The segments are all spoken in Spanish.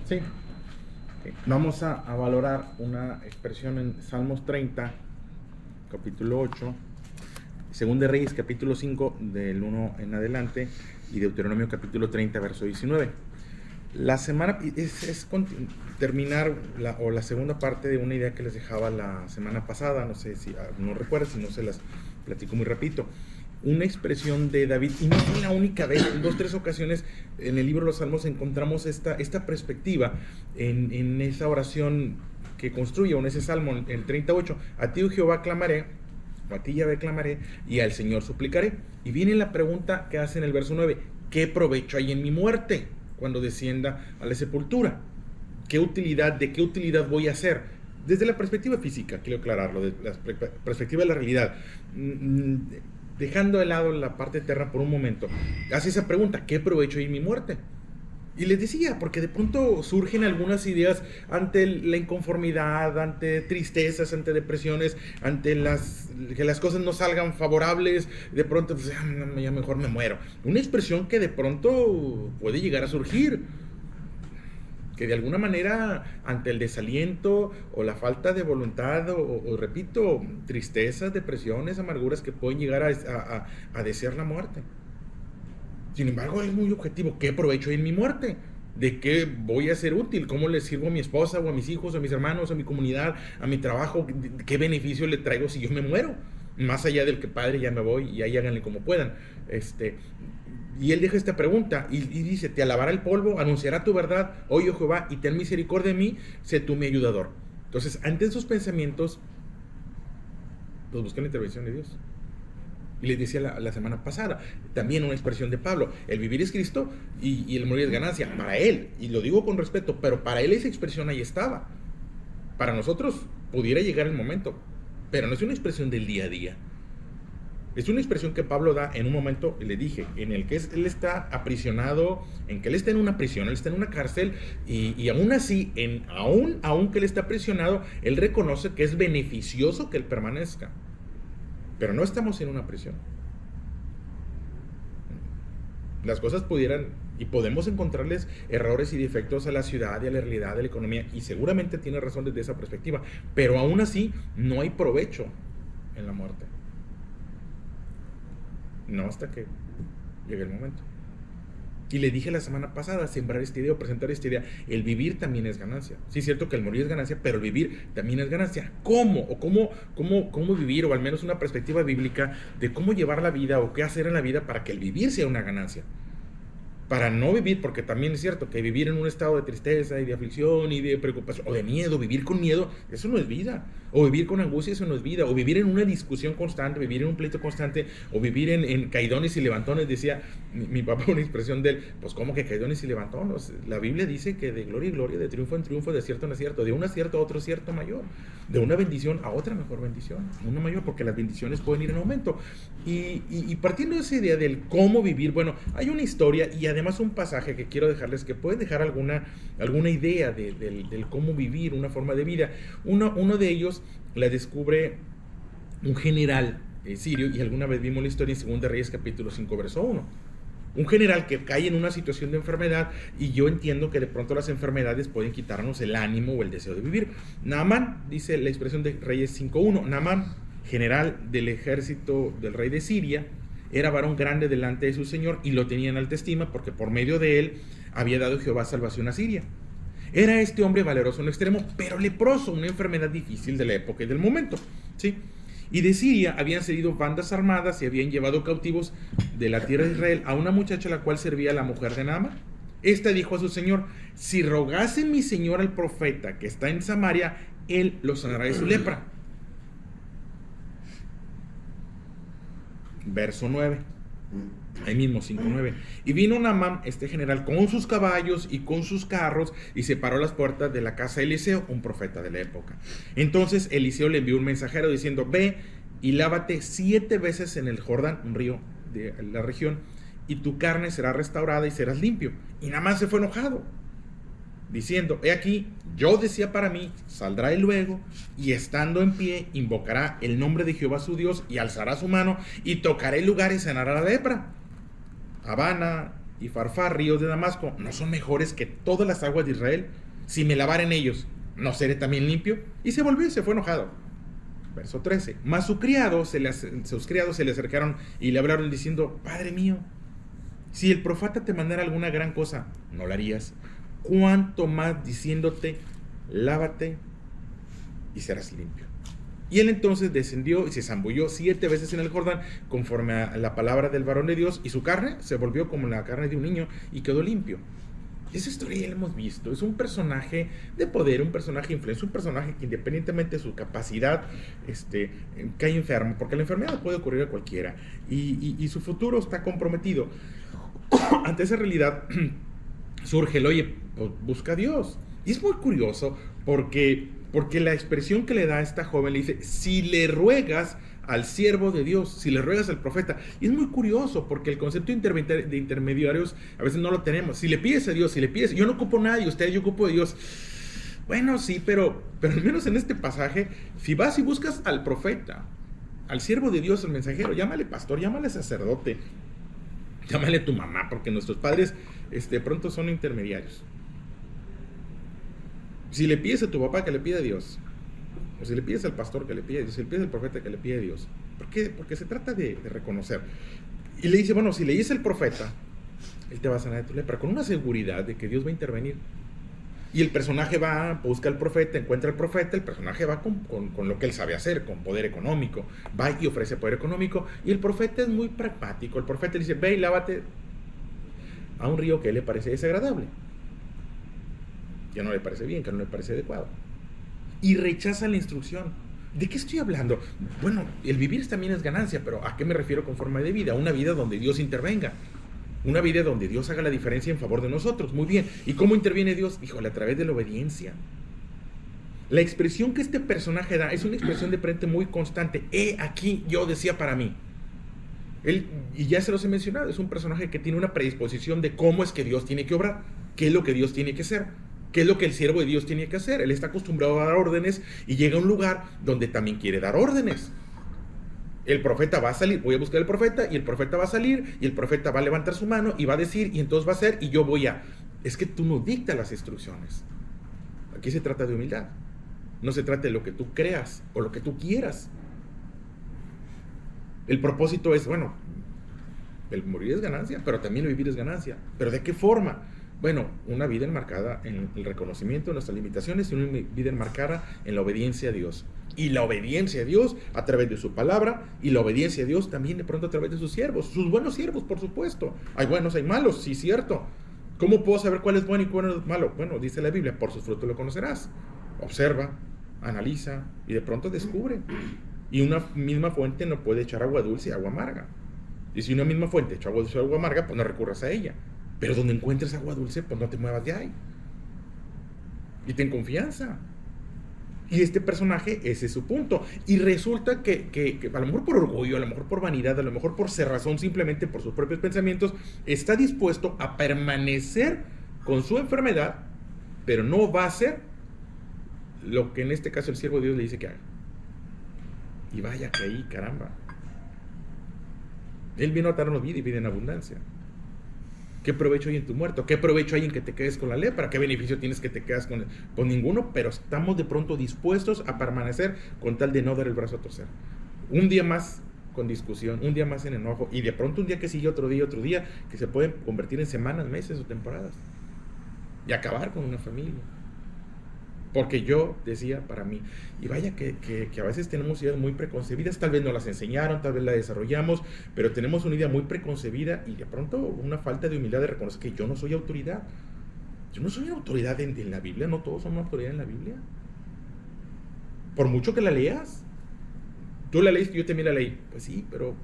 Sí. Ok. Vamos a valorar una expresión en Salmos 30, capítulo 8, Según de Reyes, capítulo 5, del 1 en adelante, y Deuteronomio, capítulo 30, verso 19. La semana es terminar la segunda parte de una idea que les dejaba la semana pasada. No sé si no recuerdo, si no se las platico muy rapidito. Una expresión de David, y no es la única vez, en 2 o 3 ocasiones en el libro de los Salmos encontramos esta perspectiva en esa oración que construye, o en ese salmo, el 38. A ti, Jehová, clamaré, o a ti, Yahvé, clamaré, y al Señor suplicaré. Y viene la pregunta que hace en el verso 9: ¿qué provecho hay en mi muerte cuando descienda a la sepultura? ¿De qué utilidad voy a ser? Desde la perspectiva física, quiero aclararlo, desde la perspectiva de la realidad, dejando de lado la parte eterna por un momento, hace esa pregunta: ¿qué provecho hay en mi muerte? Y les decía, porque de pronto surgen algunas ideas ante la inconformidad, ante tristezas, ante depresiones, ante que las cosas no salgan favorables. De pronto, pues, ya mejor me muero. Una expresión que de pronto puede llegar a surgir, que de alguna manera, ante el desaliento o la falta de voluntad, o repito, tristezas, depresiones, amarguras que pueden llegar a desear la muerte. Sin embargo, es muy objetivo: ¿qué provecho hay en mi muerte? ¿De qué voy a ser útil? ¿Cómo le sirvo a mi esposa, o a mis hijos, o a mis hermanos, a mi comunidad, a mi trabajo? ¿Qué beneficio le traigo si yo me muero? Más allá del que, padre, ya me voy y ahí háganle como puedan. Y él deja esta pregunta y dice: te alabará el polvo, anunciará tu verdad, oye Jehová, y ten misericordia de mí, sé tú mi ayudador. Entonces, ante esos pensamientos, pues buscan la intervención de Dios. Y les decía la semana pasada, también una expresión de Pablo: el vivir es Cristo y el morir es ganancia. Para él, y lo digo con respeto, pero para él esa expresión ahí estaba. Para nosotros pudiera llegar el momento, pero no es una expresión del día a día. Es una expresión que Pablo da en un momento, le dije, en el que él está aprisionado, en que él está en una prisión, él está en una cárcel, y aún así, aún que él está aprisionado, él reconoce que es beneficioso que él permanezca. Pero no estamos en una prisión. Las cosas pudieran y podemos encontrarles errores y defectos a la ciudad y a la realidad de la economía, y seguramente tiene razón desde esa perspectiva, pero aún así no hay provecho en la muerte. No hasta que llegue el momento. Y le dije la semana pasada, sembrar esta idea o presentar esta idea: el vivir también es ganancia. Sí, es cierto que el morir es ganancia, pero el vivir también es ganancia. ¿Cómo? O cómo vivir, o al menos una perspectiva bíblica de cómo llevar la vida o qué hacer en la vida para que el vivir sea una ganancia. Para no vivir, porque también es cierto que vivir en un estado de tristeza y de aflicción y de preocupación, o de miedo, vivir con miedo, eso no es vida. O vivir con angustia, eso no es vida. O vivir en una discusión constante, vivir en un pleito constante, o vivir en caidones y levantones. Decía mi papá una expresión de él: pues ¿cómo que caidones y levantones? La Biblia dice que de gloria en gloria, de triunfo en triunfo, de acierto en acierto, de un acierto a otro acierto mayor, de una bendición a otra mejor bendición, una mayor, porque las bendiciones pueden ir en aumento. Y partiendo de esa idea del cómo vivir, bueno, hay una historia y además un pasaje que quiero dejarles, que pueden dejar alguna idea del cómo vivir, una forma de vida. Uno de ellos la descubre un general sirio, y alguna vez vimos la historia en Según de Reyes, capítulo 5, verso 1. Un general que cae en una situación de enfermedad, y yo entiendo que de pronto las enfermedades pueden quitarnos el ánimo o el deseo de vivir. Naamán, dice la expresión de Reyes 5.1, Naamán, general del ejército del rey de Siria, era varón grande delante de su señor, y lo tenía en alta estima, porque por medio de él había dado Jehová salvación a Siria. Era este hombre valeroso en extremo, pero leproso, una enfermedad difícil de la época y del momento, ¿sí? Y de Siria habían salido bandas armadas y habían llevado cautivos de la tierra de Israel a una muchacha, la cual servía a la mujer de Naamán. Esta dijo a su señor: si rogase mi señor al profeta que está en Samaria, él lo sanará de su lepra. Verso 9. Ahí mismo, 5:9. Y vino Naamán, este general, con sus caballos y con sus carros, y se paró a las puertas de la casa de Eliseo, un profeta de la época. Entonces Eliseo le envió un mensajero diciendo: ve y lávate 7 veces en el Jordán, un río de la región, y tu carne será restaurada y serás limpio. Y Naamán se fue enojado, diciendo: he aquí, yo decía para mí, saldrá él luego, y estando en pie, invocará el nombre de Jehová su Dios, y alzará su mano, y tocará el lugar y sanará la lepra. Abana, y Farfar, ríos de Damasco, ¿no son mejores que todas las aguas de Israel? Si me lavare en ellos, ¿no seré también limpio? Y se volvió y se fue enojado. Verso 13. Mas sus criados se le acercaron y le hablaron diciendo: Padre mío, si el profeta te mandara alguna gran cosa, ¿no la harías? Cuánto más diciéndote: lávate y serás limpio. Y él entonces descendió y se zambulló 7 veces en el Jordán, conforme a la palabra del varón de Dios, y su carne se volvió como la carne de un niño y quedó limpio. Esa historia ya la hemos visto. Es un personaje de poder, un personaje de influencia, un personaje que, independientemente de su capacidad, cae enfermo, porque la enfermedad puede ocurrir a cualquiera, y su futuro está comprometido. Ante esa realidad surge el: oye, pues busca a Dios. Y es muy curioso porque la expresión que le da a esta joven le dice: si le ruegas al siervo de Dios, si le ruegas al profeta. Y es muy curioso porque el concepto de intermediarios a veces no lo tenemos. Si le pides a Dios, si le pides, yo no ocupo a nadie, usted, yo ocupo a Dios. Bueno, sí, pero al menos en este pasaje, si vas y buscas al profeta, al siervo de Dios, al mensajero, llámale pastor, llámale sacerdote, llámale a tu mamá, porque nuestros padres pronto son intermediarios. Si le pides a tu papá, que le pida a Dios. O si le pides al pastor, que le pida a Dios. Si le pides al profeta, que le pida a Dios. ¿Por qué? Porque se trata de reconocer. Y le dice: bueno, si le dices al profeta, él te va a sanar de tu lepra, con una seguridad de que Dios va a intervenir. Y el personaje va, busca al profeta, encuentra al profeta. El personaje va con lo que él sabe hacer, con poder económico. Va y ofrece poder económico. Y el profeta es muy pragmático. El profeta le dice: ve y lávate a un río que a él le parece desagradable, que no le parece bien, que no le parece adecuado. Y rechaza la instrucción. ¿De qué estoy hablando? Bueno, el vivir también es ganancia, pero ¿a qué me refiero con forma de vida? Una vida donde Dios intervenga, una vida donde Dios haga la diferencia en favor de nosotros. Muy bien. ¿Y cómo interviene Dios? Híjole, a través de la obediencia. La expresión que este personaje da es una expresión de frente muy constante. Aquí yo decía para mí. Él, y ya se los he mencionado, es un personaje que tiene una predisposición de cómo es que Dios tiene que obrar, qué es lo que Dios tiene que hacer, qué es lo que el siervo de Dios tiene que hacer. Él está acostumbrado a dar órdenes y llega a un lugar donde también quiere dar órdenes. El profeta va a salir, voy a buscar al profeta, y el profeta va a salir, y el profeta va a levantar su mano y va a decir, y entonces va a hacer, y yo voy a... Es que tú no dictas las instrucciones. Aquí se trata de humildad. No se trata de lo que tú creas o lo que tú quieras. El propósito es, bueno, el morir es ganancia, pero también el vivir es ganancia. ¿Pero de qué forma? Bueno, una vida enmarcada en el reconocimiento de nuestras limitaciones y una vida enmarcada en la obediencia a Dios. Y la obediencia a Dios a través de su palabra, y la obediencia a Dios también de pronto a través de sus siervos, sus buenos siervos, por supuesto. Hay buenos, hay malos, sí, cierto. ¿Cómo puedo saber cuál es bueno y cuál es malo? Bueno, dice la Biblia: por sus frutos lo conocerás. Observa, analiza y de pronto descubre. Y una misma fuente no puede echar agua dulce y agua amarga. Y si una misma fuente echa agua dulce y agua amarga, pues no recurras a ella. Pero donde encuentres agua dulce, pues no te muevas de ahí. Y ten confianza. Y este personaje, ese es su punto. Y resulta que a lo mejor por orgullo, a lo mejor por vanidad, a lo mejor por cerrazón, simplemente por sus propios pensamientos, está dispuesto a permanecer con su enfermedad, pero no va a hacer lo que en este caso el siervo de Dios le dice que haga. Y vaya que ahí, caramba, Él vino a darnos vida y vida en abundancia. ¿Qué provecho hay en tu muerto? ¿Qué provecho hay en que te quedes con la lepra? ¿Qué beneficio tienes que te quedas con ninguno? Pero estamos de pronto dispuestos a permanecer con tal de no dar el brazo a torcer. Un día más con discusión, un día más en enojo, y de pronto un día que sigue otro día, que se pueden convertir en semanas, meses o temporadas, y acabar con una familia. Porque yo decía para mí, y vaya que a veces tenemos ideas muy preconcebidas, tal vez nos las enseñaron, tal vez las desarrollamos, pero tenemos una idea muy preconcebida y de pronto una falta de humildad de reconocer que yo no soy autoridad. Yo no soy una autoridad en la Biblia, no todos son una autoridad en la Biblia. Por mucho que la leas, tú la leíste, yo también la leí. Pues sí, pero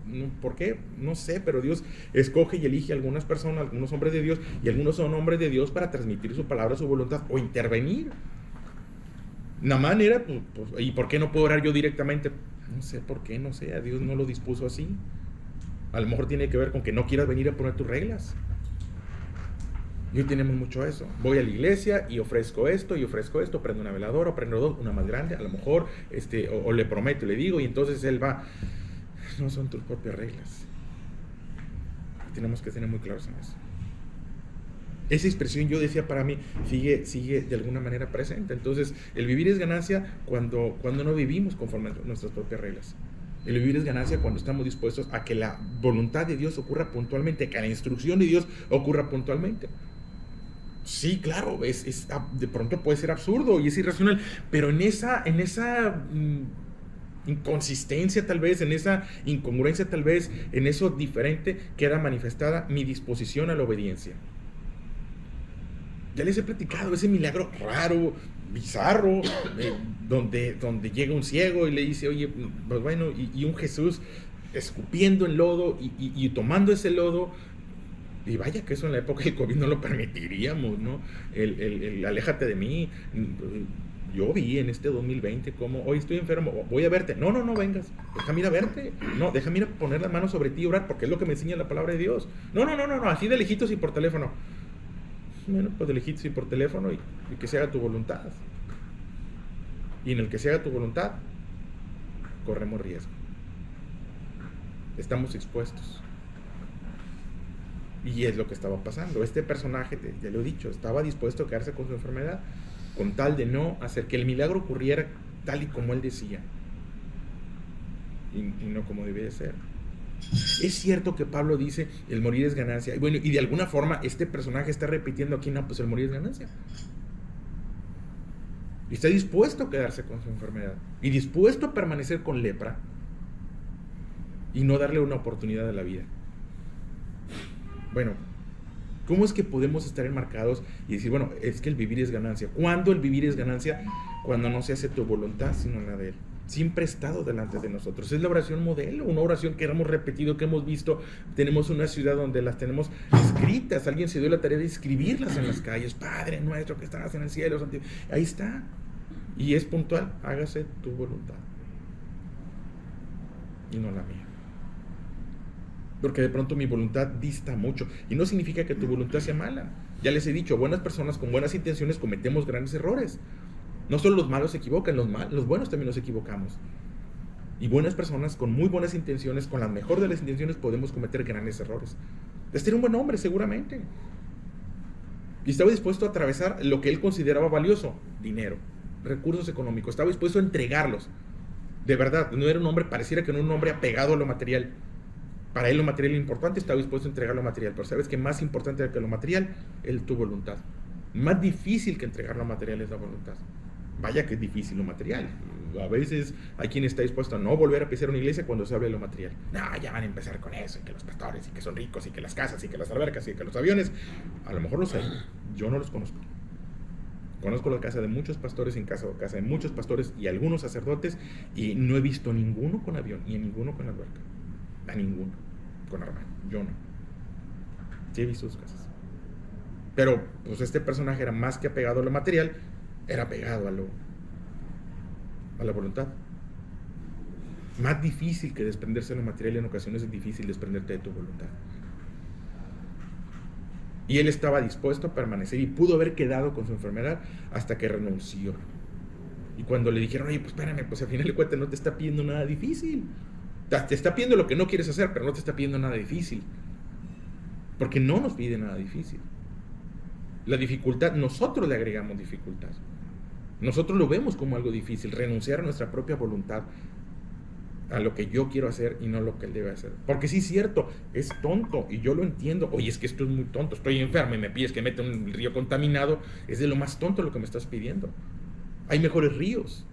¿por qué? No sé, pero Dios escoge y elige a algunas personas, algunos hombres de Dios, y algunos son hombres de Dios para transmitir su palabra, su voluntad o intervenir. Una manera, pues, ¿y por qué no puedo orar yo directamente? No sé por qué, no sé, a Dios no lo dispuso así. A lo mejor tiene que ver con que no quieras venir a poner tus reglas. Y hoy tenemos mucho eso. Voy a la iglesia y ofrezco esto, prendo una veladora, prendo dos, una más grande, a lo mejor, o le prometo, le digo, y entonces él va. No son tus propias reglas. Tenemos que tener muy claros en eso. Esa expresión, yo decía, para mí sigue de alguna manera presente. Entonces, el vivir es ganancia cuando no vivimos conforme a nuestras propias reglas. El vivir es ganancia cuando estamos dispuestos a que la voluntad de Dios ocurra puntualmente, que la instrucción de Dios ocurra puntualmente. Sí, claro, de pronto puede ser absurdo y es irracional, pero en esa inconsistencia tal vez, en esa incongruencia tal vez, en eso diferente, queda manifestada mi disposición a la obediencia. Ya les he platicado ese milagro raro, bizarro, donde llega un ciego y le dice, oye, pues bueno, y un Jesús escupiendo en lodo y tomando ese lodo. Y vaya que eso en la época del COVID no lo permitiríamos, ¿no? El aléjate de mí. Yo vi en este 2020 como, hoy estoy enfermo, voy a verte. No vengas, déjame ir a verte. No, déjame ir a poner las manos sobre ti y orar, porque es lo que me enseña la palabra de Dios. No, así de lejitos y por teléfono. Bueno, pues de lejitos y por teléfono y que se haga tu voluntad. Y en el que se haga tu voluntad, corremos riesgo. Estamos expuestos. Y es lo que estaba pasando. Este personaje, ya lo he dicho, estaba dispuesto a quedarse con su enfermedad, con tal de no hacer que el milagro ocurriera tal y como él decía. Y no como debía de ser. Es cierto que Pablo dice, el morir es ganancia. Y bueno, y de alguna forma este personaje está repitiendo aquí, no, pues el morir es ganancia. Y está dispuesto a quedarse con su enfermedad. Y dispuesto a permanecer con lepra. Y no darle una oportunidad a la vida. Bueno, ¿cómo es que podemos estar enmarcados y decir, bueno, es que el vivir es ganancia? ¿Cuándo el vivir es ganancia? Cuando no se hace tu voluntad, sino la de Él. Siempre ha estado delante de nosotros. Es la oración modelo, una oración que hemos repetido, que hemos visto. Tenemos una ciudad donde las tenemos escritas. Alguien se dio la tarea de escribirlas en las calles. Padre nuestro que estás en el cielo. Ahí está. Y es puntual. Hágase tu voluntad. Y no la mía. Porque de pronto mi voluntad dista mucho. Y no significa que tu voluntad sea mala. Ya les he dicho, buenas personas con buenas intenciones cometemos grandes errores. No solo los malos se equivocan, los buenos también nos equivocamos. Y buenas personas con muy buenas intenciones, con la mejor de las intenciones, podemos cometer grandes errores. Este era un buen hombre, seguramente. Y estaba dispuesto a atravesar lo que él consideraba valioso: dinero, recursos económicos. Estaba dispuesto a entregarlos. De verdad, no era un hombre, pareciera que no era un hombre apegado a lo material. Para él lo material importante, estaba dispuesto a entregar lo material. Pero ¿sabes qué? Más importante que lo material, él tu voluntad. Más difícil que entregar lo material es la voluntad. Vaya que es difícil lo material. A veces hay quien está dispuesto a no volver a pisar una iglesia cuando se habla de lo material. No, ya van a empezar con eso, y que los pastores, y que son ricos, y que las casas, y que las albercas, y que los aviones. A lo mejor los hay, yo no los conozco. Conozco la casa de muchos pastores, en casa de muchos pastores y algunos sacerdotes, y no he visto ninguno con avión, ni ninguno con alberca. A ninguno con arma, yo no. Sí he visto sus casas. Pero pues este personaje era más que apegado a lo material, era apegado a la voluntad. Más difícil que desprenderse de lo material, en ocasiones es difícil desprenderte de tu voluntad. Y él estaba dispuesto a permanecer y pudo haber quedado con su enfermedad hasta que renunció. Y cuando le dijeron, oye, pues espérame, pues al final de cuentas no te está pidiendo nada difícil. Te está pidiendo lo que no quieres hacer, pero no te está pidiendo nada difícil. Porque no nos pide nada difícil. La dificultad, nosotros le agregamos dificultad. Nosotros lo vemos como algo difícil, renunciar a nuestra propia voluntad, a lo que yo quiero hacer y no lo que él debe hacer. Porque sí es cierto, es tonto y yo lo entiendo. Oye, es que esto es muy tonto, estoy enfermo y me pides que meta un río contaminado. Es de lo más tonto lo que me estás pidiendo. Hay mejores ríos.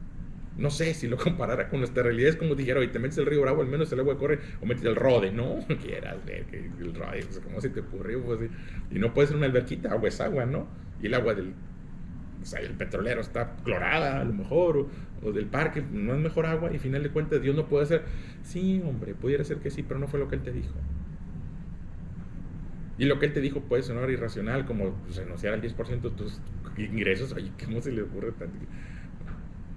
No sé, si lo comparara con nuestra realidad, es como dijera, oye, te metes el río Bravo, al menos el agua corre, o metes el Rode, ¿no? Quieras ver que el Rode, pues, ¿cómo se te ocurrió? Pues, y no puede ser una alberquita, agua es agua, ¿no? Y el agua del, o sea, el petrolero está clorada, a lo mejor, o del parque, no es mejor agua, y al final de cuentas Dios no puede hacer. Sí, hombre, pudiera ser que sí, pero no fue lo que Él te dijo. Y lo que Él te dijo puede sonar irracional, como pues, renunciar al 10% de tus ingresos. Oye, ¿cómo se le ocurre tanto?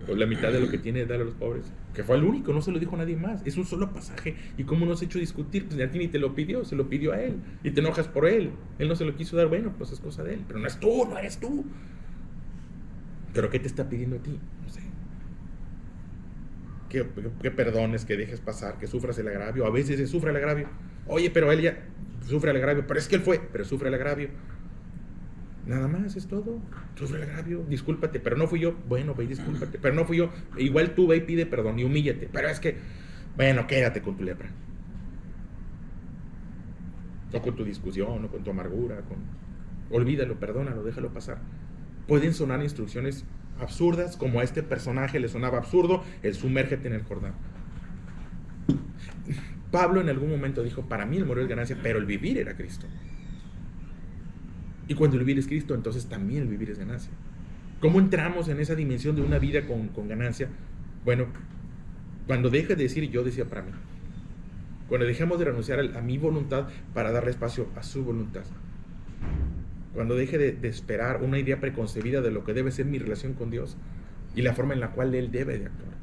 O la mitad de lo que tiene, darle a los pobres. Que fue el único, no se lo dijo a nadie más. Es un solo pasaje. ¿Y cómo nos ha hecho discutir? Pues a ti ni te lo pidió, se lo pidió a él. Y te enojas por él. Él no se lo quiso dar, bueno, pues es cosa de él. Pero no es tú, no eres tú. ¿Pero qué te está pidiendo a ti? No sé. Que perdones, que dejes pasar, que sufras el agravio. A veces se sufre el agravio. Oye, pero él ya sufre el agravio. Pero es que él fue, pero sufre el agravio. Nada más, es todo. Sufre el agravio, discúlpate, pero no fui yo. Bueno, ve y discúlpate, pero no fui yo. Igual tú ve y pide perdón y humíllate. Pero es que, bueno, quédate con tu lepra. O con tu discusión, o con tu amargura. Olvídalo, perdónalo, déjalo pasar. Pueden sonar instrucciones absurdas, como a este personaje le sonaba absurdo el sumérgete en el Jordán. Pablo en algún momento dijo, para mí el morir es ganancia, pero el vivir era Cristo. Y cuando el vivir es Cristo, entonces también el vivir es ganancia. ¿Cómo entramos en esa dimensión de una vida con ganancia? Bueno, cuando dejes de decir yo decía para mí. Cuando dejemos de renunciar a mi voluntad para darle espacio a su voluntad. Cuando deje de esperar una idea preconcebida de lo que debe ser mi relación con Dios y la forma en la cual Él debe de actuar.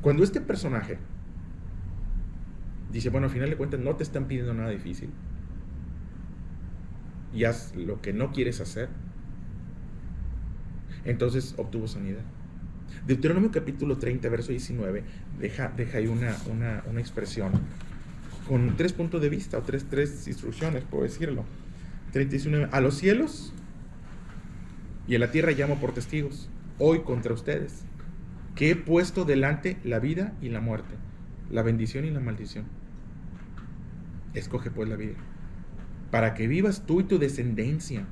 Cuando este personaje dice, bueno, al final de cuentas no te están pidiendo nada difícil y haz lo que no quieres hacer, entonces obtuvo sanidad. Deuteronomio capítulo 30, verso 19, deja ahí una expresión con 3 puntos de vista, o tres instrucciones, puedo decirlo. 39, a los cielos y a la tierra llamo por testigos, hoy contra ustedes, que he puesto delante la vida y la muerte, la bendición y la maldición. Escoge pues la vida, para que vivas tú y tu descendencia,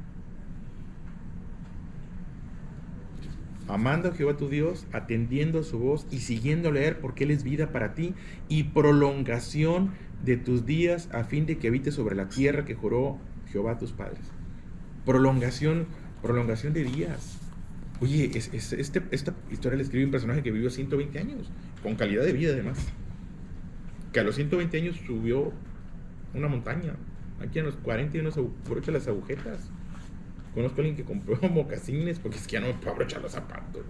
amando a Jehová tu Dios, atendiendo a su voz y siguiéndole a Él, porque Él es vida para ti y prolongación de tus días, a fin de que habites sobre la tierra que juró Jehová a tus padres. Prolongación de días. Oye, esta historia la escribe un personaje que vivió 120 años, con calidad de vida además, que a los 120 años subió una montaña, aquí en los 40 y uno se abrocha las agujetas. Conozco a alguien que compró mocasines, porque es que ya no me puedo abrochar los zapatos,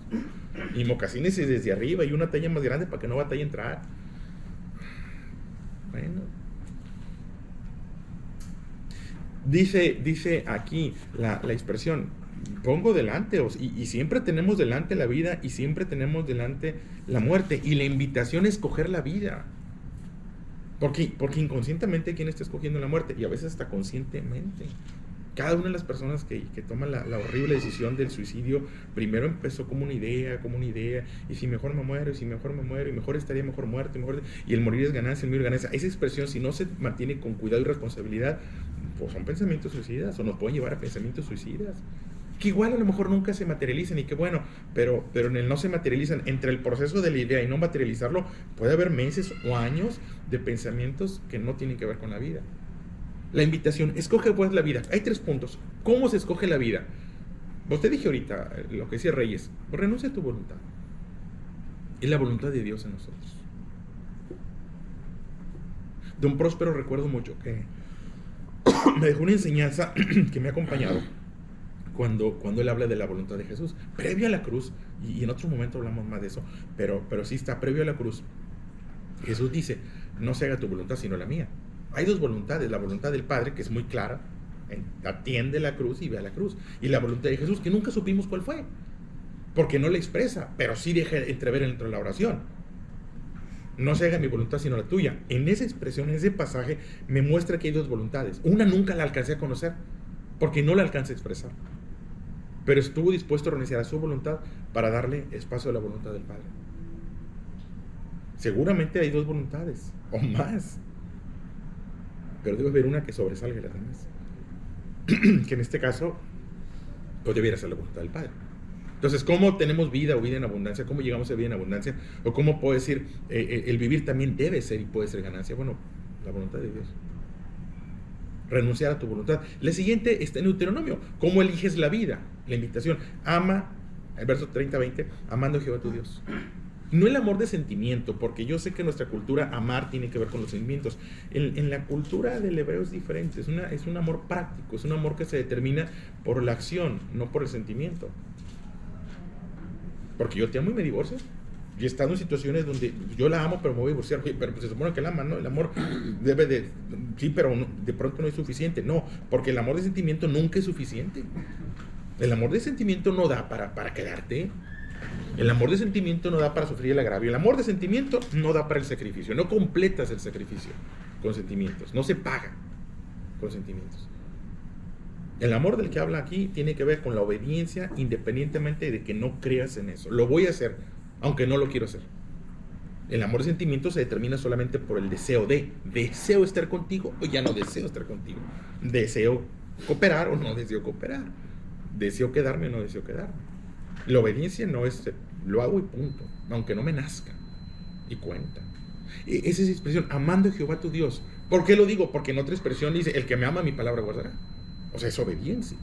y mocasines desde arriba y una talla más grande para que no batalle a entrar. Bueno, dice aquí la expresión, pongo delante, y siempre tenemos delante la vida y siempre tenemos delante la muerte, y la invitación es escoger la vida, porque inconscientemente quien está escogiendo la muerte, y a veces hasta conscientemente. Cada una de las personas que toman la horrible decisión del suicidio, primero empezó como una idea, y si mejor me muero, y mejor estaría mejor muerto, y el morir es ganancia, el vivir es ganancia. Esa expresión, si no se mantiene con cuidado y responsabilidad, pues son pensamientos suicidas, o nos pueden llevar a pensamientos suicidas, que igual a lo mejor nunca se materializan, y que bueno, pero en el no se materializan, entre el proceso de la idea y no materializarlo, puede haber meses o años de pensamientos que no tienen que ver con la vida. La invitación, escoge pues la vida. Hay 3 puntos. ¿Cómo se escoge la vida? Vos te dije ahorita lo que decía Reyes, pues renuncia a tu voluntad. Es la voluntad de Dios en nosotros. Don Próspero recuerdo mucho que me dejó una enseñanza que me ha acompañado cuando él habla de la voluntad de Jesús, previo a la cruz, y en otro momento hablamos más de eso, pero sí está previo a la cruz. Jesús dice, no se haga tu voluntad sino la mía. Hay 2 voluntades, la voluntad del Padre, que es muy clara, atiende la cruz y ve a la cruz, y la voluntad de Jesús, que nunca supimos cuál fue, porque no la expresa, pero sí deja entrever dentro de la oración. No se haga mi voluntad sino la tuya. En esa expresión, en ese pasaje, me muestra que hay 2 voluntades. Una nunca la alcancé a conocer, porque no la alcancé a expresar, pero estuvo dispuesto a renunciar a su voluntad para darle espacio a la voluntad del Padre. Seguramente hay 2 voluntades, o más, pero debe haber una que sobresalga las demás, que en este caso pues debiera ser la voluntad del Padre. Entonces, ¿cómo tenemos vida o vida en abundancia? ¿Cómo llegamos a vida en abundancia? ¿O cómo puedo decir, el vivir también debe ser y puede ser ganancia? Bueno, la voluntad de Dios. Renunciar a tu voluntad. La siguiente está en Deuteronomio. ¿Cómo eliges la vida? La invitación. Ama, el verso 30-20, amando a Jehová tu Dios. No el amor de sentimiento, porque yo sé que en nuestra cultura amar tiene que ver con los sentimientos. En la cultura del hebreo es diferente, es un amor práctico, es un amor que se determina por la acción, no por el sentimiento. Porque yo te amo y me divorcio. Y he estado en situaciones donde yo la amo, pero me voy a divorciar. Pero pues se supone que la ama, ¿no? El amor debe de... Sí, pero no, de pronto no es suficiente. No, porque el amor de sentimiento nunca es suficiente. El amor de sentimiento no da para quedarte. El amor de sentimiento no da para sufrir el agravio. El amor de sentimiento no da para el sacrificio. No completas el sacrificio con sentimientos. No se paga con sentimientos. El amor del que habla aquí tiene que ver con la obediencia independientemente de que no creas en eso. Lo voy a hacer, aunque no lo quiero hacer. El amor de sentimiento se determina solamente por el deseo estar contigo o ya no deseo estar contigo. Deseo cooperar o no deseo cooperar. Deseo quedarme o no deseo quedarme. La obediencia no es, lo hago y punto, aunque no me nazca. Y cuenta. Esa es la expresión, amando a Jehová tu Dios. ¿Por qué lo digo? Porque en otra expresión dice, el que me ama mi palabra guardará. O sea, es obediencia.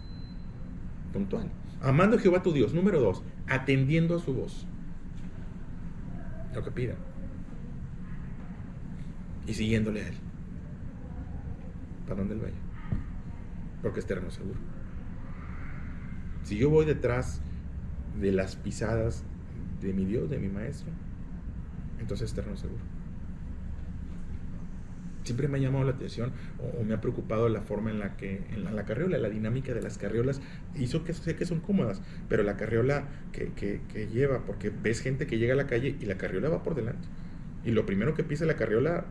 Puntual. Amando a Jehová tu Dios. Número 2, atendiendo a su voz. Lo que pida. Y siguiéndole a Él. Para donde Él vaya. Porque es terreno seguro. Si yo voy detrás de las pisadas de mi Dios, de mi Maestro, entonces es terreno seguro. Siempre me ha llamado la atención o me ha preocupado la forma en la que en la carriola, la dinámica de las carriolas, hizo que sé que son cómodas, pero la carriola que lleva, porque ves gente que llega a la calle y la carriola va por delante. Y lo primero que pisa la carriola,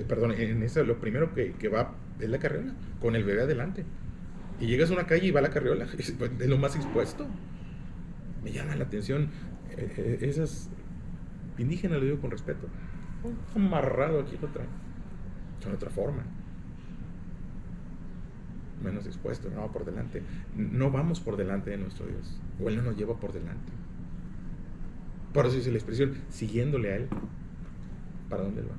perdón, en esa, lo primero que va es la carriola, con el bebé adelante. Y llegas a una calle y va la carriola, es lo más expuesto. Me llama la atención esas indígenas, lo digo con respeto. Amarrado aquí lo traen. Son otra forma. Menos expuesto, no por delante. No vamos por delante de nuestro Dios. O Él no nos lleva por delante. Por eso dice la expresión, siguiéndole a Él. ¿Para dónde Él va?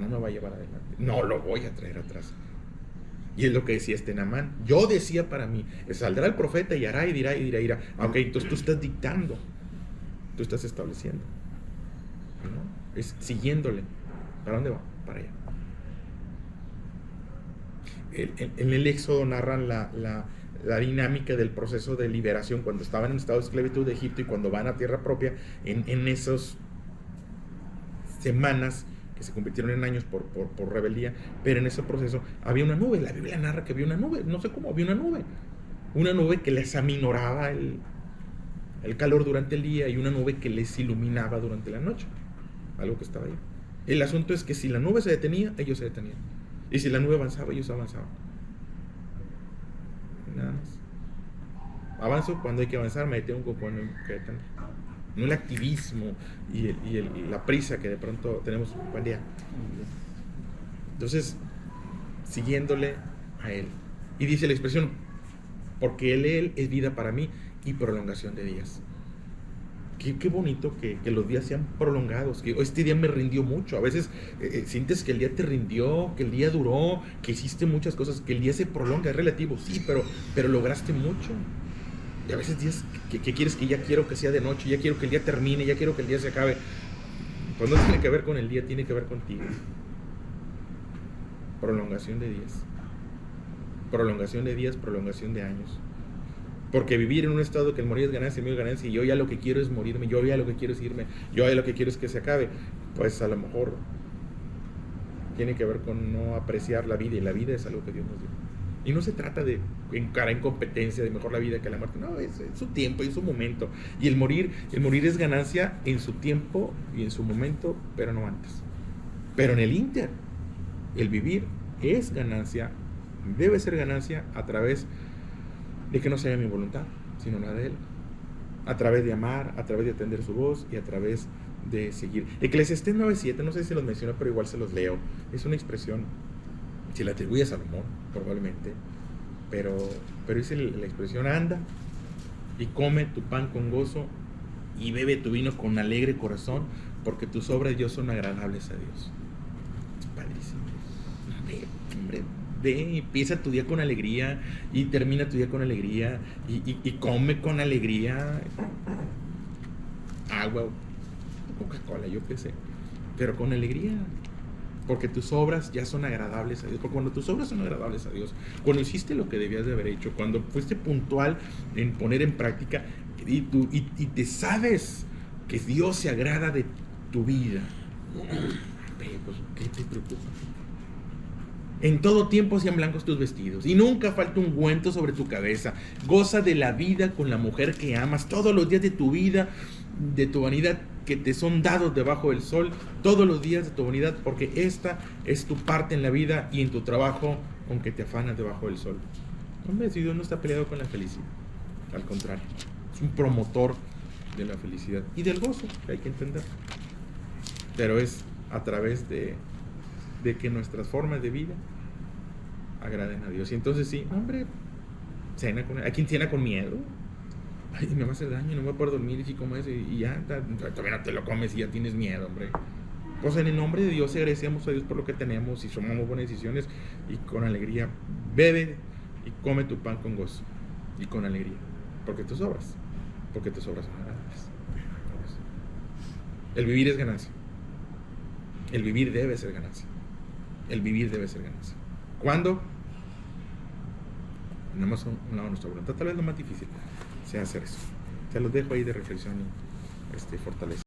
No me va a llevar adelante. No lo voy a traer atrás. Y es lo que decía Namán. Yo decía para mí, saldrá el profeta y hará y dirá y dirá y dirá. Ok, entonces tú estás dictando. Tú estás estableciendo. ¿No? Es siguiéndole. ¿Para dónde va? Para allá. En el Éxodo narran la dinámica del proceso de liberación cuando estaban en estado de esclavitud de Egipto y cuando van a tierra propia, en esas semanas que se convirtieron en años por rebeldía, pero en ese proceso había una nube. La Biblia narra que había una nube, no sé cómo, había una nube que les aminoraba el calor durante el día y una nube que les iluminaba durante la noche, algo que estaba ahí. El asunto es que si la nube se detenía, ellos se detenían. Y si la nube avanzaba, ellos avanzaban. Nada más. Avanzo cuando hay que avanzar, me detengo cuando hay que detener. No el activismo y la prisa que de pronto tenemos. Buen día. Entonces, siguiéndole a Él. Y dice la expresión, porque Él es vida para mí y prolongación de días. Qué bonito que los días sean prolongados, que este día me rindió mucho. A veces sientes que el día te rindió, que el día duró, que hiciste muchas cosas, que el día se prolonga, es relativo, sí, pero lograste mucho. Y a veces días que quieres que ya quiero que sea de noche, ya quiero que el día termine, ya quiero que el día se acabe. Pues no tiene que ver con el día, tiene que ver contigo. Prolongación de días. Prolongación de días, prolongación de años. Porque vivir en un estado que el morir es ganancia, el mío es ganancia, y yo ya lo que quiero es morirme, yo ya lo que quiero es irme, yo ya lo que quiero es que se acabe, pues a lo mejor tiene que ver con no apreciar la vida, y la vida es algo que Dios nos dio. Y no se trata de encarar en competencia de mejor la vida que la muerte, no, es su tiempo y su momento. Y el morir es ganancia en su tiempo y en su momento, pero no antes. Pero en el ínter, el vivir es ganancia, debe ser ganancia a través de que no sea mi voluntad, sino la de Él. A través de amar, a través de atender su voz y a través de seguir. Eclesiastés 9:7, no sé si los menciono, pero igual se los leo. Es una expresión, se la atribuye a Salomón, probablemente, pero dice la expresión, anda y come tu pan con gozo y bebe tu vino con alegre corazón, porque tus obras y yo son agradables a Dios. Es padrísimo. Hombre, ve, empieza tu día con alegría y termina tu día con alegría y come con alegría. Agua, Coca-Cola, yo qué sé, pero con alegría, porque tus obras ya son agradables a Dios. Porque cuando tus obras son agradables a Dios, cuando hiciste lo que debías de haber hecho, cuando fuiste puntual en poner en práctica y te sabes que Dios se agrada de tu vida, pues, ¿qué te preocupa? En todo tiempo sean blancos tus vestidos y nunca falta ungüento sobre tu cabeza. Goza de la vida con la mujer que amas todos los días de tu vida, de tu vanidad que te son dados debajo del sol, todos los días de tu vanidad, porque esta es tu parte en la vida y en tu trabajo, aunque te afanas debajo del sol. Hombre, si Dios no está peleado con la felicidad, al contrario, es un promotor de la felicidad y del gozo, que hay que entender. Pero es a través de que nuestras formas de vida agraden a Dios. Y entonces sí, hombre, cena con... ¿A quién cena con miedo? Ay, me va a hacer daño, no me voy a poder dormir, y si como eso, y ya, todavía no te lo comes y ya tienes miedo, hombre. Pues en el nombre de Dios agradecemos a Dios por lo que tenemos y tomamos buenas decisiones y con alegría bebe y come tu pan con gozo y con alegría, porque tus obras son grandes. El vivir es ganancia. El vivir debe ser ganancia. El vivir debe ser ganancia. ¿Cuándo? Tenemos un lado nuestra voluntad. Tal vez lo más difícil sea hacer eso. Se los dejo ahí de reflexión y fortaleza.